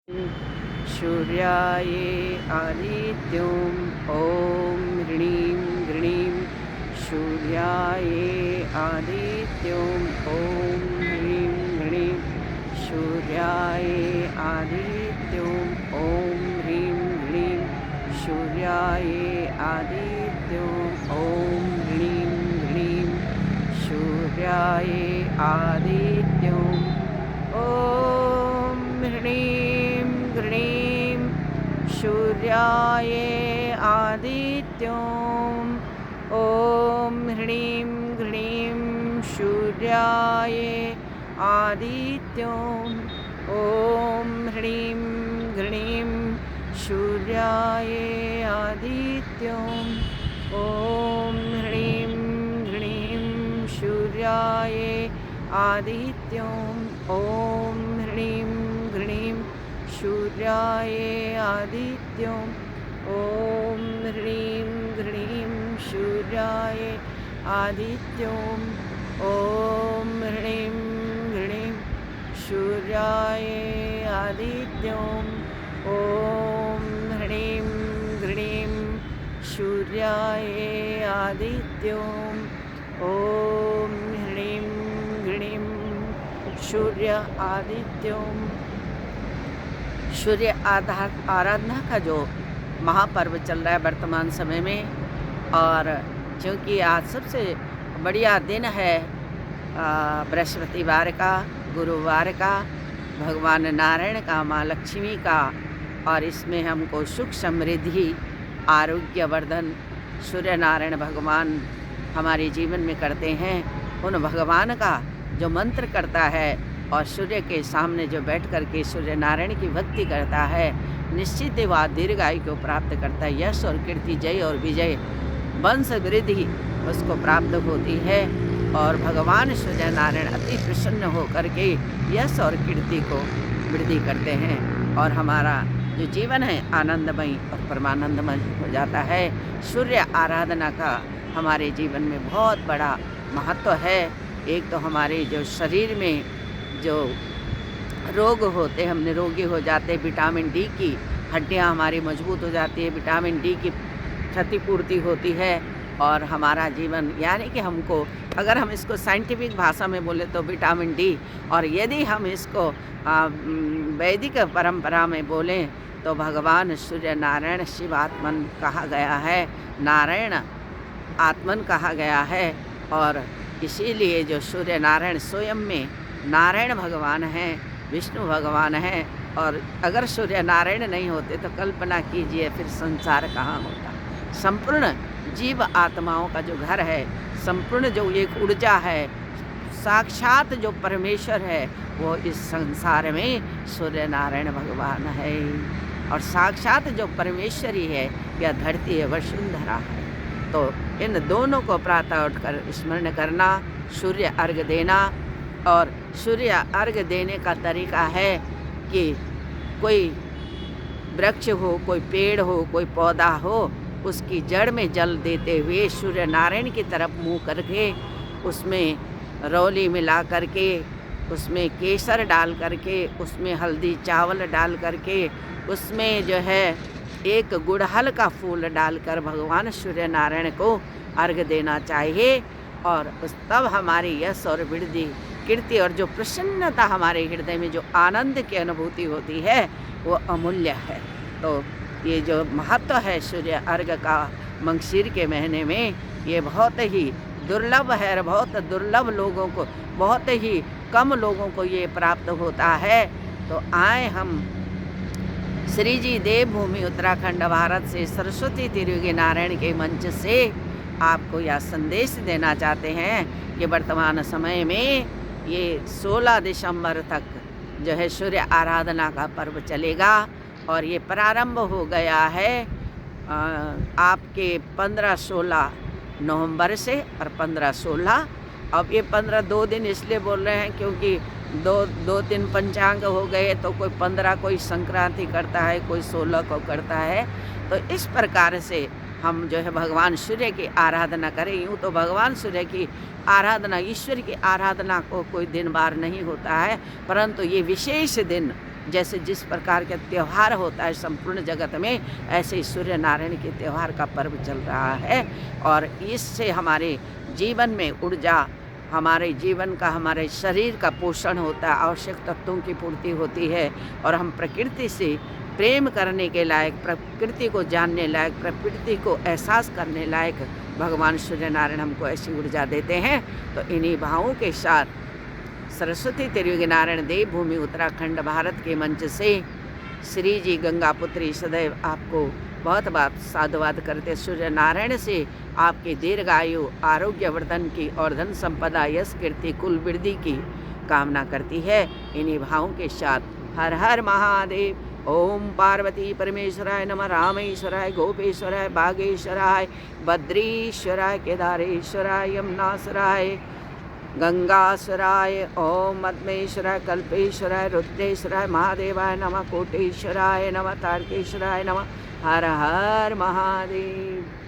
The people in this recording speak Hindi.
सूर्याय आदित्यं ॐ ह्रीं ह्रीं सूर्याय आदित्यं ॐ ह्रीं ह्रीं सूर्याय आदित्यं ॐ ह्रीं ह्रीं सूर्याय आदित्यं ॐ ह्रीं ह्रीं सूर्याय आदित्यं ॐ ह्रीं ह्रीं सूर्याय आदित्यं ॐ ह्रीं ह्रीं सूर्याय आदित्यं ॐ ह्रीं ह्रीं सूर्याय आदित्यं ॐ ह्रीं ह्रीं सूर्याय आदित्यं ॐ ह्रीं ह्रीं सूर्याय आदित्यं ॐ ह्रीं ह्रीं सूर्याय आदित्यं ॐ ह्रीं ह्रीं सूर्याय आदित्यं ॐ ह्रीं ह्रीं सूर्याय आदित्यं ॐ ह्रीं ह्रीं सूर्य आदित्यम। सूर्य आराधना का जो महापर्व चल रहा है वर्तमान समय में, और क्योंकि आज सबसे बढ़िया दिन है बृहस्पतिवार का, गुरुवार का, भगवान नारायण का, माँ लक्ष्मी का, और इसमें हमको सुख समृद्धि आरोग्य वर्धन सूर्य नारायण भगवान हमारे जीवन में करते हैं। उन भगवान का जो मंत्र करता है और सूर्य के सामने जो बैठ कर के सूर्य नारायण की भक्ति करता है, निश्चित ही वह दीर्घायु को प्राप्त करता है। यश और कीर्ति, जय और विजय, वंश वृद्धि उसको प्राप्त होती है। और भगवान सूर्य नारायण अति प्रसन्न होकर के यश और कीर्ति को वृद्धि करते हैं, और हमारा जो जीवन है आनंदमय और परमानंदमय हो जाता है। सूर्य आराधना का हमारे जीवन में बहुत बड़ा महत्व है। एक तो हमारे जो शरीर में जो रोग होते, हम निरोगी हो जाते, विटामिन डी की हड्डियां हमारी मजबूत हो जाती है, विटामिन डी की क्षतिपूर्ति होती है, और हमारा जीवन, यानी कि हमको, अगर हम इसको साइंटिफिक भाषा में बोले तो विटामिन डी, और यदि हम इसको वैदिक परंपरा में बोलें तो भगवान सूर्य नारायण शिवात्मन कहा गया है, नारायण आत्मन कहा गया है। और इसीलिए जो सूर्य नारायण स्वयं में नारायण भगवान हैं, विष्णु भगवान हैं, और अगर सूर्य नारायण नहीं होते तो कल्पना कीजिए फिर संसार कहाँ होता। संपूर्ण जीव आत्माओं का जो घर है, संपूर्ण जो एक ऊर्जा है, साक्षात जो परमेश्वर है, वो इस संसार में सूर्य नारायण भगवान है। और साक्षात जो परमेश्वर ही है, यह धरती है, वसुंधरा है। तो इन दोनों को प्रातः उठकर स्मरण करना, सूर्य अर्घ देना। और सूर्य अर्घ देने का तरीका है कि कोई वृक्ष हो, कोई पेड़ हो, कोई पौधा हो, उसकी जड़ में जल देते हुए सूर्य नारायण की तरफ मुँह करके उसमें रौली मिला करके, उसमें केसर डाल करके, उसमें हल्दी चावल डाल करके, उसमें जो है एक गुड़हल का फूल डालकर भगवान सूर्य नारायण को अर्घ देना चाहिए। और उस तब हमारी यश और वृद्धि, कीर्ति और जो प्रसन्नता हमारे हृदय में जो आनंद की अनुभूति होती है, वो अमूल्य है। तो ये जो महत्व है सूर्य अर्घ का मंगशीर के महीने में, ये बहुत ही दुर्लभ है, और बहुत दुर्लभ लोगों को, बहुत ही कम लोगों को ये प्राप्त होता है। तो आए हम श्री जी देवभूमि उत्तराखंड भारत से सरस्वती तिरुगी नारायण के मंच से आपको यह संदेश देना चाहते हैं कि वर्तमान समय में ये 16 दिसंबर तक जो है सूर्य आराधना का पर्व चलेगा, और ये प्रारंभ हो गया है आपके 15-16 नवंबर से, और 15-16, अब ये 15 2 दिन इसलिए बोल रहे हैं क्योंकि दो तीन पंचांग हो गए, तो कोई 15 कोई संक्रांति करता है, कोई 16 को करता है। तो इस प्रकार से हम जो है भगवान सूर्य की आराधना करें। यूँ तो भगवान सूर्य की आराधना, ईश्वर की आराधना को कोई दिन बार नहीं होता है, परंतु ये विशेष दिन जैसे जिस प्रकार के त्यौहार होता है संपूर्ण जगत में, ऐसे ही सूर्य नारायण के त्यौहार का पर्व चल रहा है। और इससे हमारे जीवन में ऊर्जा, हमारे जीवन का, हमारे शरीर का पोषण होता है, आवश्यक तत्वों की पूर्ति होती है और हम प्रकृति से प्रेम करने के लायक, प्रकृति को जानने लायक, प्रकृति को एहसास करने लायक भगवान सूर्य नारायण हमको ऐसी ऊर्जा देते हैं। तो इन्हीं भावों के साथ सरस्वती त्रियुगी नारायण देव भूमि उत्तराखंड भारत के मंच से श्री जी गंगा पुत्री सदैव आपको बहुत बहुत साधुवाद करते, सूर्य नारायण से आपके दीर्घायु, आरोग्य वर्धन की और धन संपदा, यश, कीर्ति, कुल वृद्धि की कामना करती है। इन्हीं भावों के साथ हर हर महादेव। ओम पार्वती परमेश्वराय नमः। रामेश्वराय, गोपेश्वराय, बागेश्वराय, बद्रीश्वराय, केदारेश्वराय, यमुनाश्वराय, गंगाश्वराय, ओम मद्मेश्वराय, कल्पेश्वराय, रुद्रेश्वराय, महादेवाय नमः, कोटेश्वराय नमः, तारकेश्वराय नमः। हर हर महादेव।